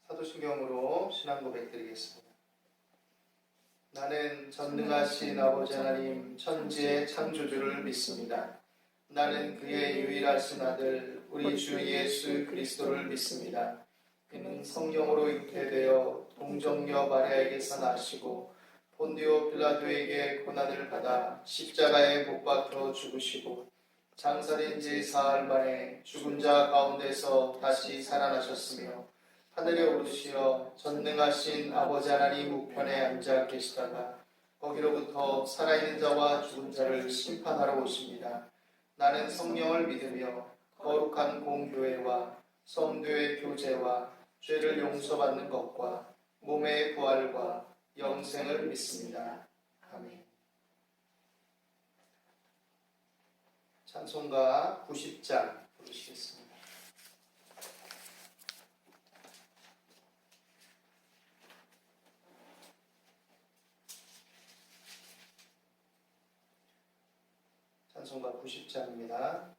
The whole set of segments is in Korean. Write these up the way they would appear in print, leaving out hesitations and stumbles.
사도신경으로 신앙 고백 드리겠습니다. 나는 전능하신 아버지 하나님 천지의 창조주를 믿습니다. 나는 그의 유일하신 아들 우리 주 예수 그리스도를 믿습니다. 그는 성령으로 잉태되어 동정녀 마리아에게서 나시고 본디오 빌라도에게 고난을 받아 십자가에 못 박혀 죽으시고 장사된 지 사흘 만에 죽은 자 가운데서 다시 살아나셨으며 하늘에 오르시어 전능하신 아버지 하나님 우편에 앉아 계시다가 거기로부터 살아있는 자와 죽은 자를 심판하러 오십니다. 나는 성령을 믿으며 거룩한 공교회와 성도의 교제와 죄를 용서받는 것과 몸의 부활과 영생을 믿습니다. 아멘. 찬송가 90장 부르시겠습니다. 찬송가 90장입니다.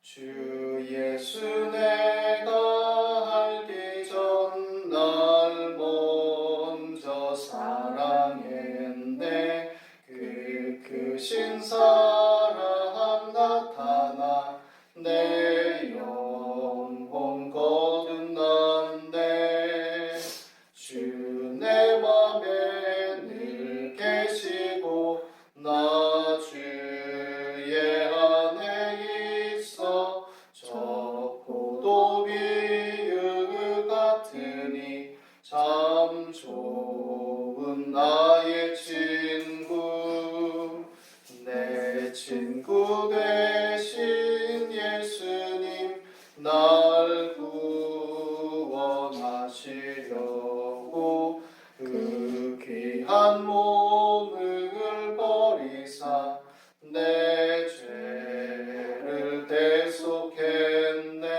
주 예수 내가 알기 전 날 먼저 사랑했네. 그 크신 사랑 나타나 내 영혼 거듭났네. 주 내 맘에 늘 계시고 나 주의 안에 있어 적고도 비유 같으니 참 좋은 나의 친구. 내 친구 되신 예수님 날 구원하시려고 그 귀한 몸을 버리사 내 죄를 대속했네.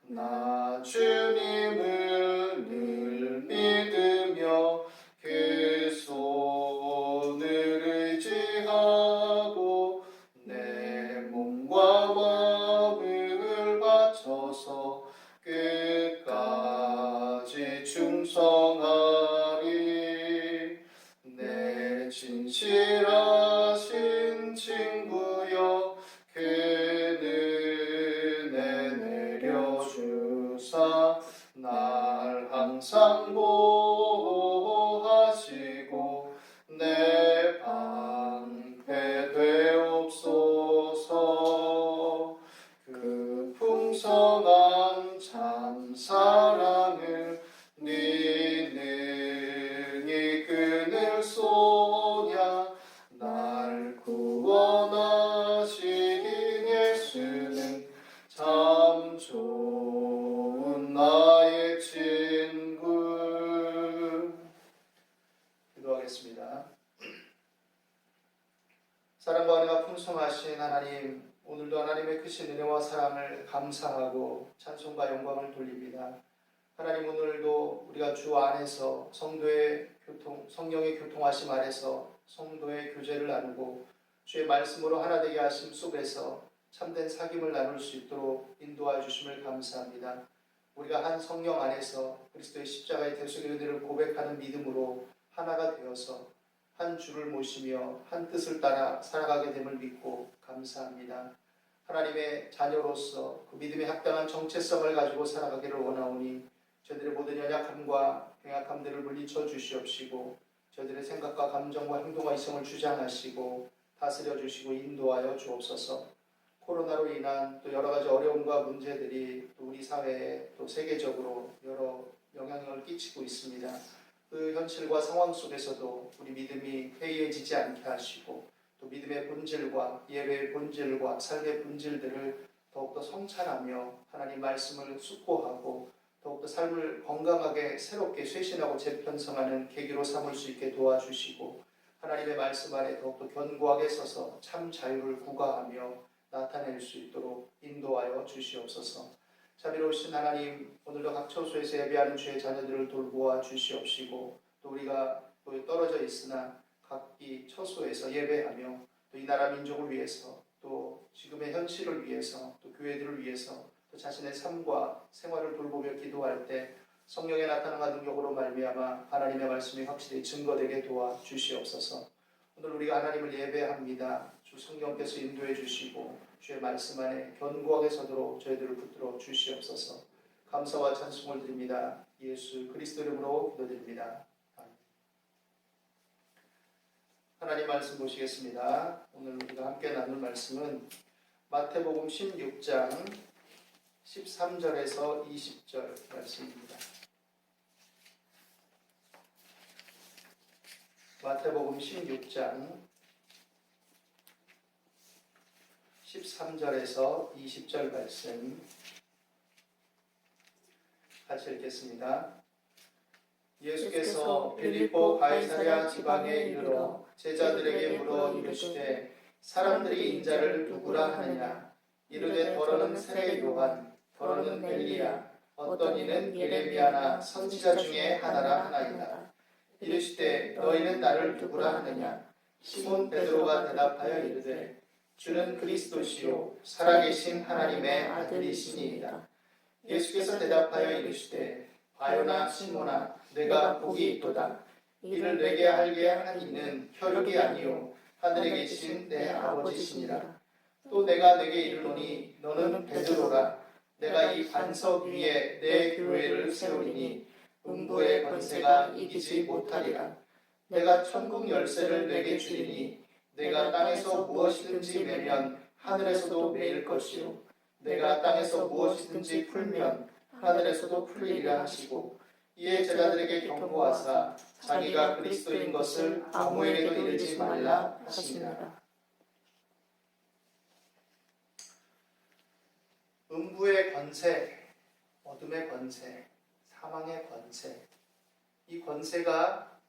나 주님을 늘 믿으며 그 손을 의지하고 내 몸과 마음을 바쳐서 끝까지 충성하리. 내 진실하신 친구여 그 은혜 내려주사 날 항상 보호하시고 내 방패 되옵소서. 그 풍성한 참 사랑을 네 능히 끊을 소냐. 날 구원하신 예수는 참 좋은 나의 친구. 기도하겠습니다. 사랑과 은혜가 풍성하신 하나님, 오늘도 하나님의 크신 은혜와 사랑을 감사하고 찬송과 영광을 돌립니다. 하나님, 오늘도 우리가 주 안에서 성령의 교통하심 아래서 성도의 교제를 나누고 주의 말씀으로 하나 되게 하심 속에서 참된 사귐을 나눌 수 있도록 인도하여 주심을 감사합니다. 우리가 한 성령 안에서 그리스도의 십자가의 대속의 은혜를 고백하는 믿음으로 하나가 되어서 한 주를 모시며 한 뜻을 따라 살아가게 됨을 믿고 감사합니다. 하나님의 자녀로서 그 믿음에 합당한 정체성을 가지고 살아가기를 원하오니 저희들의 모든 연약함과 병약함들을 물리쳐 주시옵시고 저희들의 생각과 감정과 행동과 이성을 주장하시고 다스려 주시고 인도하여 주옵소서. 코로나로 인한 또 여러 가지 어려움과 문제들이 또 우리 사회에 또 세계적으로 여러 영향을 끼치고 있습니다. 그 현실과 상황 속에서도 우리 믿음이 해이해지지 않게 하시고 또 믿음의 본질과 예배의 본질과 삶의 본질들을 더욱더 성찬하며 하나님 말씀을 숙고하고 더욱더 삶을 건강하게 새롭게 쇄신하고 재편성하는 계기로 삼을 수 있게 도와주시고 하나님의 말씀 아래 더욱더 견고하게 서서 참 자유를 구가하며 나타낼 수 있도록 인도하여 주시옵소서. 자비로우신 하나님, 오늘도 각 처소에서 예배하는 주의 자녀들을 돌보아 주시옵시고 또 우리가 또 떨어져 있으나 각기 처소에서 예배하며 또 이 나라 민족을 위해서 또 지금의 현실을 위해서 또 교회들을 위해서 또 자신의 삶과 생활을 돌보며 기도할 때 성령의 나타남과 능력으로 말미암아 하나님의 말씀이 확실히 증거되게 도와 주시옵소서. 오늘 우리가 하나님을 예배합니다. 주 성령께서 인도해 주시고 주의 말씀 안에 견고하게 서도록 저희들을 붙들어 주시옵소서. 감사와 찬송을 드립니다. 예수 그리스도 이름으로 기도드립니다. 아멘. 하나님 말씀 보시겠습니다. 오늘 우리가 함께 나눌 말씀은 마태복음 16장 13절에서 20절 말씀입니다. 마태복음 16장 13절에서 20절 말씀 같이 읽겠습니다. 예수께서 빌립보 가이사랴 지방에 이르러 제자들에게 물어 이르시되 사람들이 인자를 누구라 하느냐? 이르되 더러는 세례 요한, 더러는 엘리야, 어떤 이는 예레미야나 선지자 중에 하나라 하나이다. 이르시되 너희는 나를 누구라 하느냐? 시몬 베드로가 대답하여 이르되 주는 그리스도시요 살아계신 하나님의 아들이시니이다. 예수께서 대답하여 이르시되 바요나 시몬아 내가 복이 있도다. 이를 내게 알게 한 이는 혈육이 아니요 하늘에 계신 내 아버지시니라. 또 내가 내게 이르노니 너는 베드로라. 내가 이 반석 위에 내 교회를 세우리니 음부의 권세가 이기지 못하리라. 내가 천국 열쇠를 내게 주리니 내가 땅에서 무엇이든지 매면 하늘에서도 매일 것이요 내가 땅에서 무엇이든지 풀면 하늘에서도 풀리리라 하시고 이에 제자들에게 경고하사 자기가 그리스도인 것을 아무에게도 이르지 말라 하시니라. 음부의 권세, 어둠의 권세, 사망의 권세, 이 권세가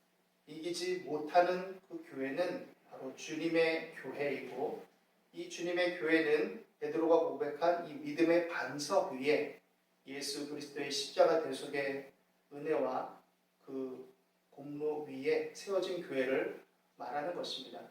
이기지 못하는 그 교회는 바로 주님의 교회이고 이 주님의 교회는 베드로가 고백한 이 믿음의 반석 위에 예수 그리스도의 십자가 대속의 은혜와 그 공로 위에 세워진 교회를 말하는 것입니다.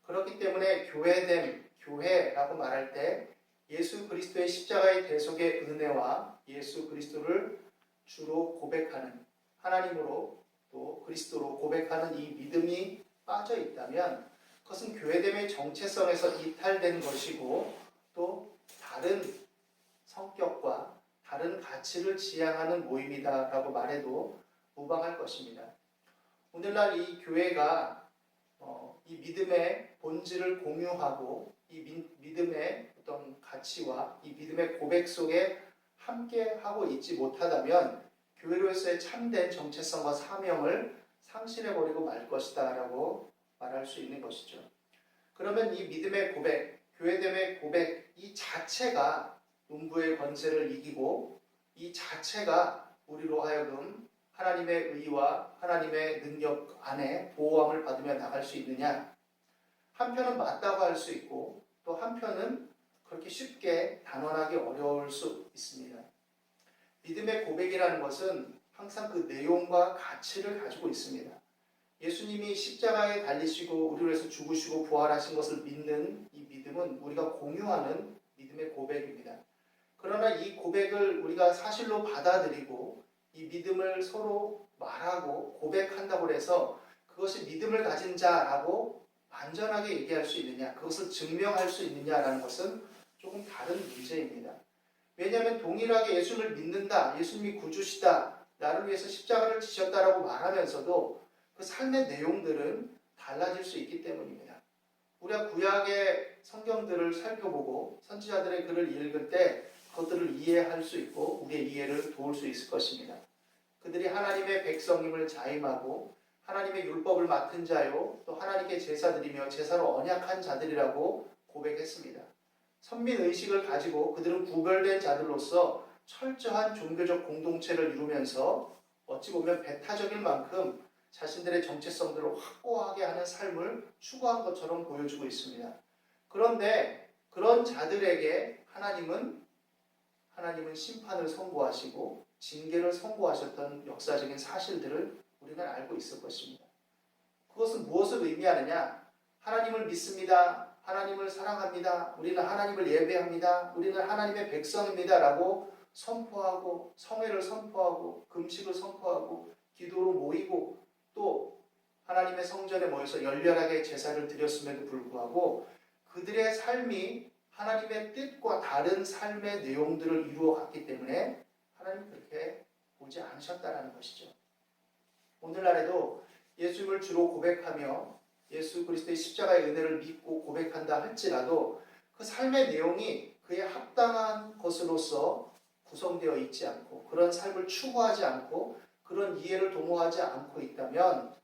그렇기 때문에 교회됨, 교회라고 말할 때 예수 그리스도의 십자가의 대속의 은혜와 예수 그리스도를 주로 고백하는 하나님으로 또 그리스도로 고백하는 이 믿음이 빠져 있다면 그것은 교회됨의 정체성에서 이탈된 것이고 또 다른 성격과 다른 가치를 지향하는 모임이다라고 말해도 무방할 것입니다. 오늘날 이 교회가 이 믿음의 본질을 공유하고 이 믿음의 어떤 가치와 이 믿음의 고백 속에 함께 하고 있지 못하다면 교회로서의 참된 정체성과 사명을 상실해버리고 말 것이다 라고 말할 수 있는 것이죠. 그러면 이 믿음의 고백, 교회됨의 고백 이 자체가 음부의 권세를 이기고 이 자체가 우리로 하여금 하나님의 의와 하나님의 능력 안에 보호함을 받으며 나갈 수 있느냐? 한편은 맞다고 할 수 있고 또 한편은 그렇게 쉽게 단언하기 어려울 수 있습니다. 믿음의 고백이라는 것은 항상 그 내용과 가치를 가지고 있습니다. 예수님이 십자가에 달리시고 우리를 위해서 죽으시고 부활하신 것을 믿는 이 믿음은 우리가 공유하는 믿음의 고백입니다. 그러나 이 고백을 우리가 사실로 받아들이고 이 믿음을 서로 말하고 고백한다고 해서 그것이 믿음을 가진 자라고 완전하게 얘기할 수 있느냐, 그것을 증명할 수 있느냐라는 것은 조금 다른 문제입니다. 왜냐하면 동일하게 예수님을 믿는다, 예수님이 구주시다, 나를 위해서 십자가를 지셨다라고 말하면서도 그 삶의 내용들은 달라질 수 있기 때문입니다. 우리가 구약의 성경들을 살펴보고 선지자들의 글을 읽을 때 그것들을 이해할 수 있고 우리의 이해를 도울 수 있을 것입니다. 그들이 하나님의 백성임을 자임하고 하나님의 율법을 맡은 자요 또 하나님께 제사드리며 제사로 언약한 자들이라고 고백했습니다. 선민의식을 가지고 그들은 구별된 자들로서 철저한 종교적 공동체를 이루면서 어찌 보면 배타적일 만큼 자신들의 정체성들을 확고하게 하는 삶을 추구한 것처럼 보여주고 있습니다. 그런데 그런 자들에게 하나님은 심판을 선고하시고 징계를 선고하셨던 역사적인 사실들을 우리는 알고 있을 것입니다. 그것은 무엇을 의미하느냐? 하나님을 믿습니다 하나님을 사랑합니다. 우리는 하나님을 예배합니다. 우리는 하나님의 백성입니다. 라고 선포하고 성회를 선포하고 금식을 선포하고 기도로 모이고 또 하나님의 성전에 모여서 열렬하게 제사를 드렸음에도 불구하고 그들의 삶이 하나님의 뜻과 다른 삶의 내용들을 이루어갔기 때문에 하나님 그렇게 보지 않으셨다는 것이죠. 오늘날에도 예수님을 주로 고백하며 예수 그리스도의 십자가의 은혜를 믿고 고백한다 할지라도 그 삶의 내용이 그에 합당한 것으로서 구성되어 있지 않고 그런 삶을 추구하지 않고 그런 이해를 도모하지 않고 있다면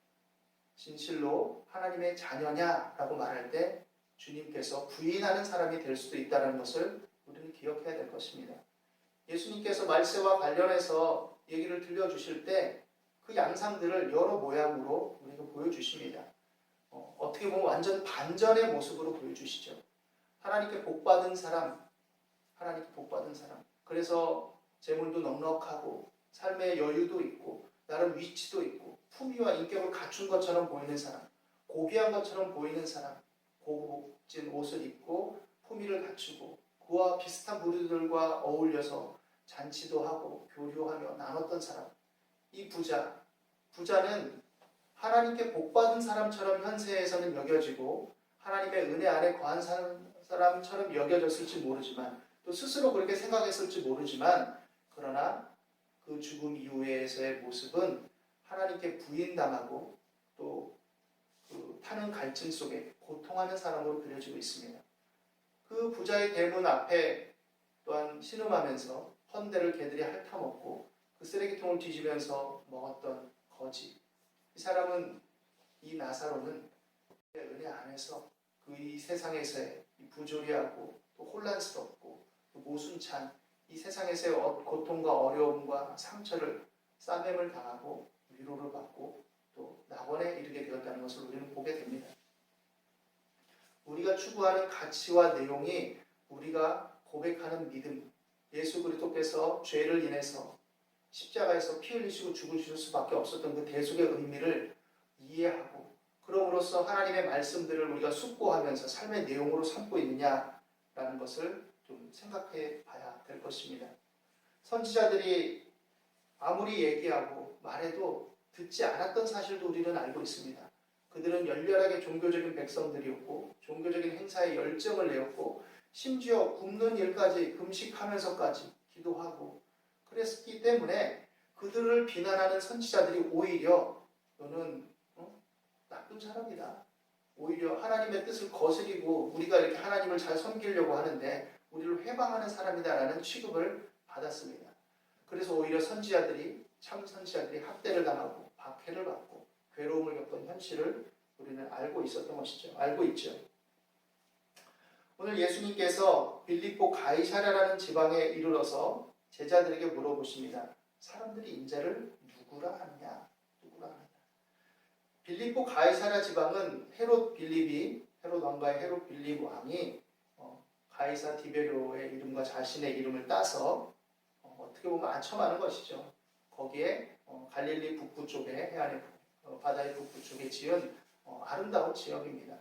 진실로 하나님의 자녀냐라고 말할 때 주님께서 부인하는 사람이 될 수도 있다는 것을 우리는 기억해야 될 것입니다. 예수님께서 말세와 관련해서 얘기를 들려주실 때 그 양상들을 여러 모양으로 우리가 보여주십니다. 어떻게 보면 완전 반전의 모습으로 보여주시죠. 하나님께 복받은 사람, 하나님께 복받은 사람. 그래서 재물도 넉넉하고 삶의 여유도 있고 나름 위치도 있고 품위와 인격을 갖춘 것처럼 보이는 사람, 고귀한 것처럼 보이는 사람, 고급진 옷을 입고 품위를 갖추고 그와 비슷한 무리들과 어울려서 잔치도 하고 교류하며 나눴던 사람. 이 부자는 하나님께 복받은 사람처럼 현세에서는 여겨지고 하나님의 은혜 안에 거한 사람처럼 여겨졌을지 모르지만 또 스스로 그렇게 생각했을지 모르지만 그러나 그 죽음 이후에서의 모습은 하나님께 부인당하고 또 그 타는 갈증 속에 고통하는 사람으로 그려지고 있습니다. 그 부자의 대문 앞에 또한 신음하면서 헌대를 개들이 핥아먹고 그 쓰레기통을 뒤지면서 먹었던 거지. 이 사람은 이 나사로는 은혜 안에서 그 이 세상에서의 이 부조리하고 또 혼란스럽고 또 모순찬 이 세상에서의 고통과 어려움과 상처를 싸매을 당하고 위로를 받고 또 낙원에 이르게 되었다는 것을 우리는 보게 됩니다. 우리가 추구하는 가치와 내용이 우리가 고백하는 믿음, 예수 그리스도께서 죄를 인해서 십자가에서 피 흘리시고 죽으실 수밖에 없었던 그 대속의 의미를 이해하고 그럼으로써 하나님의 말씀들을 우리가 숙고하면서 삶의 내용으로 삼고 있느냐라는 것을 좀 생각해 봐야 될 것입니다. 선지자들이 아무리 얘기하고 말해도 듣지 않았던 사실도 우리는 알고 있습니다. 그들은 열렬하게 종교적인 백성들이었고 종교적인 행사에 열정을 내었고 심지어 굶는 일까지 금식하면서까지 기도하고 그랬기 때문에 그들을 비난하는 선지자들이 오히려 너는 나쁜 사람이다. 오히려 하나님의 뜻을 거스리고 우리가 이렇게 하나님을 잘 섬기려고 하는데 우리를 회방하는 사람이다라는 취급을 받았습니다. 그래서 오히려 참 선지자들이 학대를 당하고 박해를 받고 괴로움을 겪던 현실을 우리는 알고 있었던 것이죠. 알고 있죠. 오늘 예수님께서 빌립보 가이사랴라는 지방에 이르러서 제자들에게 물어보십니다. 사람들이 인자를 누구라 하느냐? 누구라 하느냐? 빌립보 가이사랴 지방은 헤롯 왕가의 헤롯 빌립 왕이 가이사 디베료의 이름과 자신의 이름을 따서 어떻게 보면 안첨하는 것이죠. 거기에 갈릴리 북부 쪽에 해안의 바다의 북부 쪽에 지은 아름다운 지역입니다.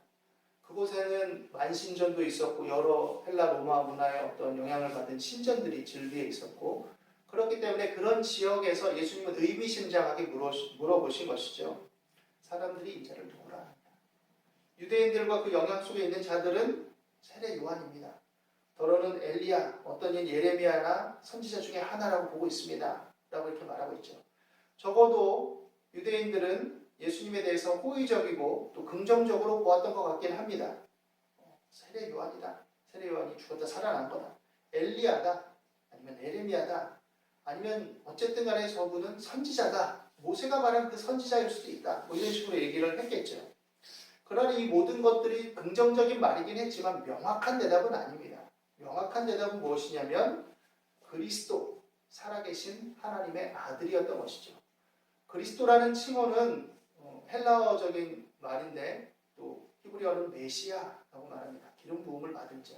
그곳에는 만신전도 있었고 여러 헬라 로마 문화의 어떤 영향을 받은 신전들이 즐비해 있었고 그렇기 때문에 그런 지역에서 예수님은 의미심장하게 물어보신 것이죠. 사람들이 인자를 누구라 하느냐. 유대인들과 그 영향 속에 있는 자들은 세례 요한입니다. 더러는 엘리야, 어떤 인 예레미야나 선지자 중에 하나라고 보고 있습니다. 라고 이렇게 말하고 있죠. 적어도 유대인들은 예수님에 대해서 호의적이고 또 긍정적으로 보았던 것 같긴 합니다. 세례 요한이다. 세례 요한이 죽었다 살아난 거다. 엘리야다. 아니면 예레미야다. 아니면 어쨌든 간에 저분은 선지자다. 모세가 말한 그 선지자일 수도 있다. 뭐 이런 식으로 얘기를 했겠죠. 그러나 이 모든 것들이 긍정적인 말이긴 했지만 명확한 대답은 아닙니다. 명확한 대답은 무엇이냐면 그리스도, 살아계신 하나님의 아들이었던 것이죠. 그리스도라는 칭호는 헬라어적인 말인데 또 히브리어는 메시아라고 말합니다. 기름 부음을 받은 자.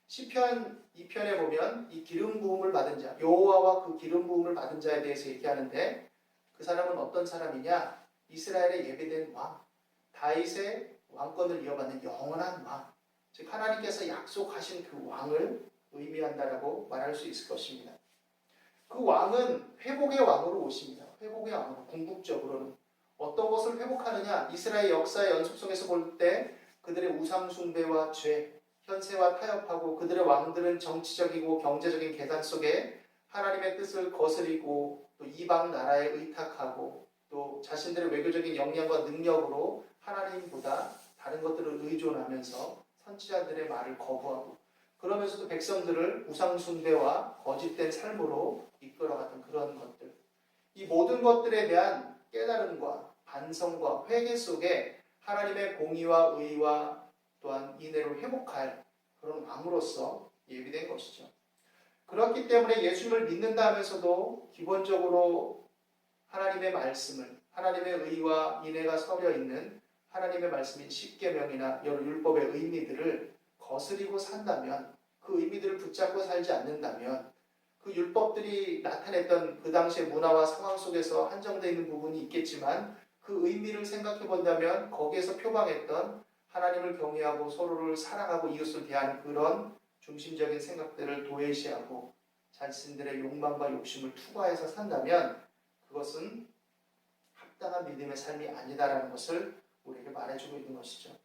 시편 2편에 보면 이 기름 부음을 받은 자, 여호와와 그 기름 부음을 받은 자에 대해서 얘기하는데 그 사람은 어떤 사람이냐? 이스라엘의 예배된 왕, 다윗의 왕권을 이어받는 영원한 왕. 즉 하나님께서 약속하신 그 왕을 의미한다라고 말할 수 있을 것입니다. 그 왕은 회복의 왕으로 오십니다. 회복의 왕으로 궁극적으로는 어떤 것을 회복하느냐? 이스라엘 역사의 연속 속에서 볼 때 그들의 우상 숭배와 죄, 현세와 타협하고 그들의 왕들은 정치적이고 경제적인 계산 속에 하나님의 뜻을 거스리고 또 이방 나라에 의탁하고 또 자신들의 외교적인 역량과 능력으로 하나님보다 다른 것들을 의존하면서 선지자들의 말을 거부하고 그러면서도 백성들을 우상 숭배와 거짓된 삶으로 이끌어갔던 그런 것들, 이 모든 것들에 대한 깨달음과 반성과 회개 속에 하나님의 공의와 의와 또한 인애를 회복할 그런 왕으로서 예비된 것이죠. 그렇기 때문에 예수님을 믿는다 하면서도 기본적으로 하나님의 말씀을, 하나님의 의와 인애가 서려 있는 하나님의 말씀인 십계명이나 여러 율법의 의미들을 거스리고 산다면, 그 의미들을 붙잡고 살지 않는다면 그 율법들이 나타냈던 그 당시의 문화와 상황 속에서 한정되어 있는 부분이 있겠지만 그 의미를 생각해 본다면 거기에서 표방했던 하나님을 경외하고 서로를 사랑하고 이웃을 대하는 그런 중심적인 생각들을 도외시하고 자신들의 욕망과 욕심을 투과해서 산다면 그것은 합당한 믿음의 삶이 아니다라는 것을 우리에게 말해주고 있는 것이죠.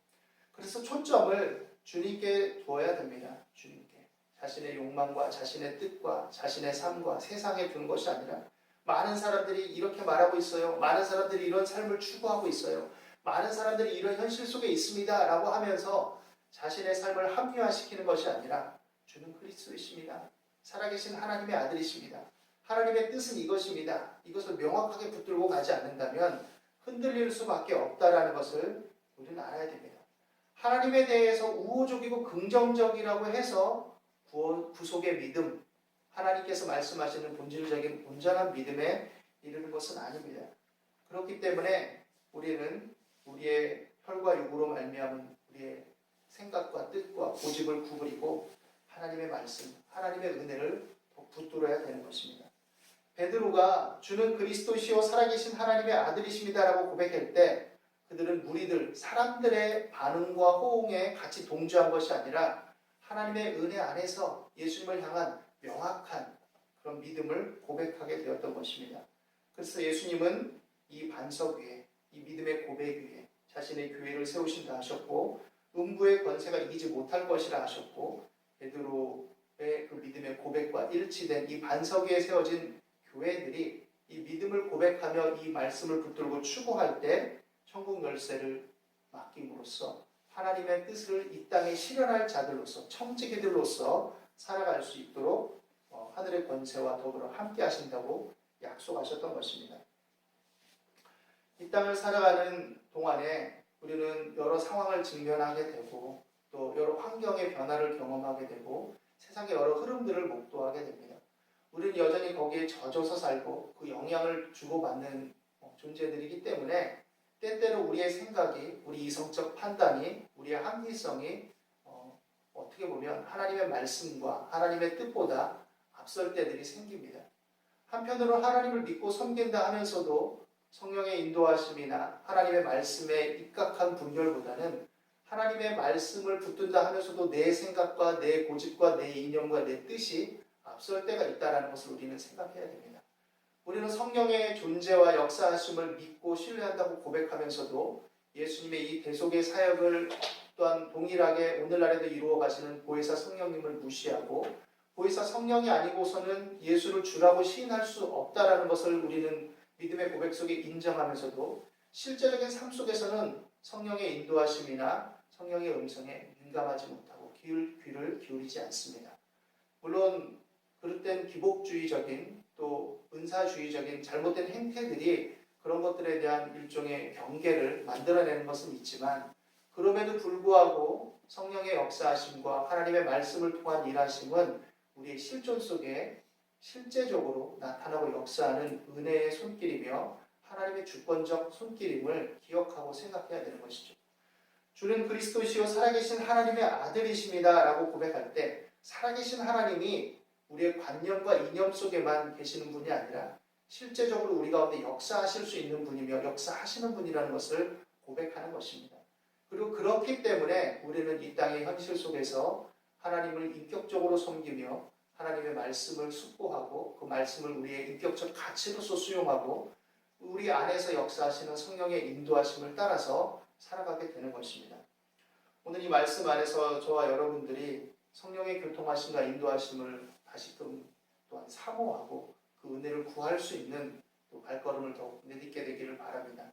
그래서 초점을 주님께 두어야 됩니다. 주님께. 자신의 욕망과 자신의 뜻과 자신의 삶과 세상에 두는 것이 아니라 많은 사람들이 이렇게 말하고 있어요. 많은 사람들이 이런 삶을 추구하고 있어요. 많은 사람들이 이런 현실 속에 있습니다. 라고 하면서 자신의 삶을 합리화시키는 것이 아니라 주는 그리스도이십니다. 살아계신 하나님의 아들이십니다. 하나님의 뜻은 이것입니다. 이것을 명확하게 붙들고 가지 않는다면 흔들릴 수밖에 없다라는 것을 우리는 알아야 됩니다. 하나님에 대해서 우호적이고 긍정적이라고 해서 구속의 믿음, 하나님께서 말씀하시는 본질적인 온전한 믿음에 이르는 것은 아닙니다. 그렇기 때문에 우리는 우리의 혈과 육으로 말미암은 우리의 생각과 뜻과 고집을 구부리고 하나님의 말씀, 하나님의 은혜를 붙들어야 되는 것입니다. 베드로가 주는 그리스도시요 살아계신 하나님의 아들이십니다라고 고백할 때 그들은 무리들, 사람들의 반응과 호응에 같이 동조한 것이 아니라 하나님의 은혜 안에서 예수님을 향한 명확한 그런 믿음을 고백하게 되었던 것입니다. 그래서 예수님은 이 반석 위에, 이 믿음의 고백 위에 자신의 교회를 세우신다 하셨고 음부의 권세가 이기지 못할 것이라 하셨고 베드로의 그 믿음의 고백과 일치된 이 반석 위에 세워진 교회들이 이 믿음을 고백하며 이 말씀을 붙들고 추구할 때 천국 열쇠를 맡김으로써 하나님의 뜻을 이 땅에 실현할 자들로서 청지기들로서 살아갈 수 있도록 하늘의 권세와 더불어 함께 하신다고 약속하셨던 것입니다. 이 땅을 살아가는 동안에 우리는 여러 상황을 직면하게 되고 또 여러 환경의 변화를 경험하게 되고 세상의 여러 흐름들을 목도하게 됩니다. 우리는 여전히 거기에 젖어서 살고 그 영향을 주고받는 존재들이기 때문에 때때로 우리의 생각이, 우리 이성적 판단이, 우리의 합리성이 어떻게 보면 하나님의 말씀과 하나님의 뜻보다 앞설 때들이 생깁니다. 한편으로 하나님을 믿고 섬긴다 하면서도 성령의 인도하심이나 하나님의 말씀에 입각한 분별보다는 하나님의 말씀을 붙든다 하면서도 내 생각과 내 고집과 내 이념과 내 뜻이 앞설 때가 있다는 것을 우리는 생각해야 됩니다. 우리는 성령의 존재와 역사하심을 믿고 신뢰한다고 고백하면서도 예수님의 이 대속의 사역을 또한 동일하게 오늘날에도 이루어 가시는 보혜사 성령님을 무시하고 보혜사 성령이 아니고서는 예수를 주라고 시인할 수 없다라는 것을 우리는 믿음의 고백 속에 인정하면서도 실제적인 삶 속에서는 성령의 인도하심이나 성령의 음성에 민감하지 못하고 귀를 기울이지 않습니다. 물론 그릇된 기복주의적인 또 은사주의적인 잘못된 행태들이 그런 것들에 대한 일종의 경계를 만들어내는 것은 있지만 그럼에도 불구하고 성령의 역사하심과 하나님의 말씀을 통한 일하심은 우리의 실존 속에 실제적으로 나타나고 역사하는 은혜의 손길이며 하나님의 주권적 손길임을 기억하고 생각해야 되는 것이죠. 주는 그리스도시요 살아계신 하나님의 아들이십니다 라고 고백할 때 살아계신 하나님이 우리의 관념과 이념 속에만 계시는 분이 아니라 실제적으로 우리 가운데 역사하실 수 있는 분이며 역사하시는 분이라는 것을 고백하는 것입니다. 그리고 그렇기 때문에 우리는 이 땅의 현실 속에서 하나님을 인격적으로 섬기며 하나님의 말씀을 숙고하고 그 말씀을 우리의 인격적 가치로서 수용하고 우리 안에서 역사하시는 성령의 인도하심을 따라서 살아가게 되는 것입니다. 오늘 이 말씀 안에서 저와 여러분들이 성령의 교통하심과 인도하심을 다시금 또한 사모하고 그 은혜를 구할 수 있는 또 발걸음을 더욱 내딛게 되기를 바랍니다.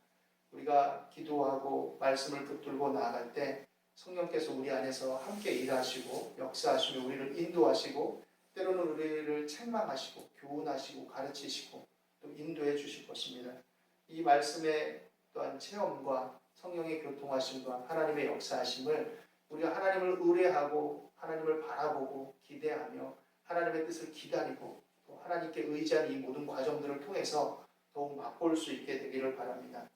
우리가 기도하고 말씀을 붙들고 나아갈 때 성령께서 우리 안에서 함께 일하시고 역사하시며 우리를 인도하시고 때로는 우리를 책망하시고 교훈하시고 가르치시고 또 인도해 주실 것입니다. 이 말씀의 또한 체험과 성령의 교통하심과 하나님의 역사하심을 우리가 하나님을 의뢰하고 하나님을 바라보고 기대하며 하나님의 뜻을 기다리고 또 하나님께 의지하는 이 모든 과정들을 통해서 더욱 맛볼 수 있게 되기를 바랍니다.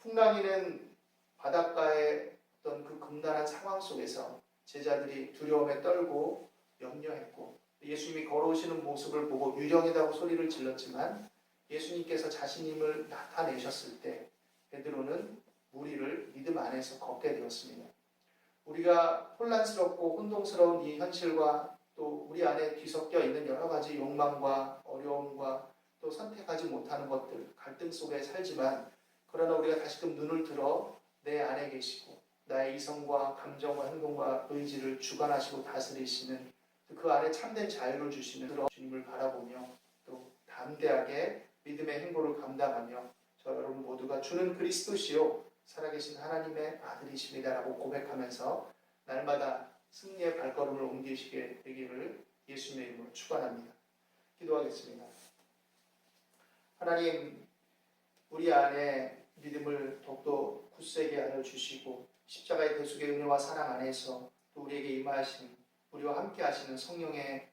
풍랑이는 바닷가의 어떤 그 금단한 상황 속에서 제자들이 두려움에 떨고 염려했고 예수님이 걸어오시는 모습을 보고 유령이라고 소리를 질렀지만 예수님께서 자신임을 나타내셨을 때 베드로는 무리를 믿음 안에서 걷게 되었습니다. 우리가 혼란스럽고 혼동스러운 이 현실과 또 우리 안에 뒤섞여 있는 여러 가지 욕망과 어려움과 또 선택하지 못하는 것들, 갈등 속에 살지만 그러나 우리가 다시금 눈을 들어 내 안에 계시고 나의 이성과 감정과 행동과 의지를 주관하시고 다스리시는 그 안에 참된 자유를 주시는 주님을 바라보며 또 담대하게 믿음의 행보를 감당하며 저 여러분 모두가 주는 그리스도시요 살아계신 하나님의 아들이십니다라고 고백하면서 날마다 승리의 발걸음을 옮기시게 되기를 예수님의 이름으로 축원합니다. 기도하겠습니다. 하나님, 우리 안에 믿음을 더욱더 굳세게 하여 주시고 십자가의 대속의 은혜와 사랑 안에서 또 우리에게 임하신 우리와 함께 하시는 성령의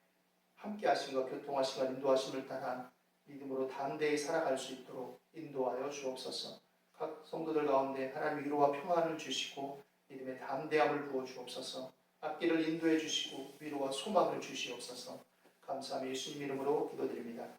함께 하심과 교통하심과 인도하심을 따라 믿음으로 담대히 살아갈 수 있도록 인도하여 주옵소서. 각 성도들 가운데 하나님 위로와 평안을 주시고 믿음의 담대함을 부어 주옵소서. 앞길을 인도해 주시고 위로와 소망을 주시옵소서. 감사하며 예수님 이름으로 기도드립니다.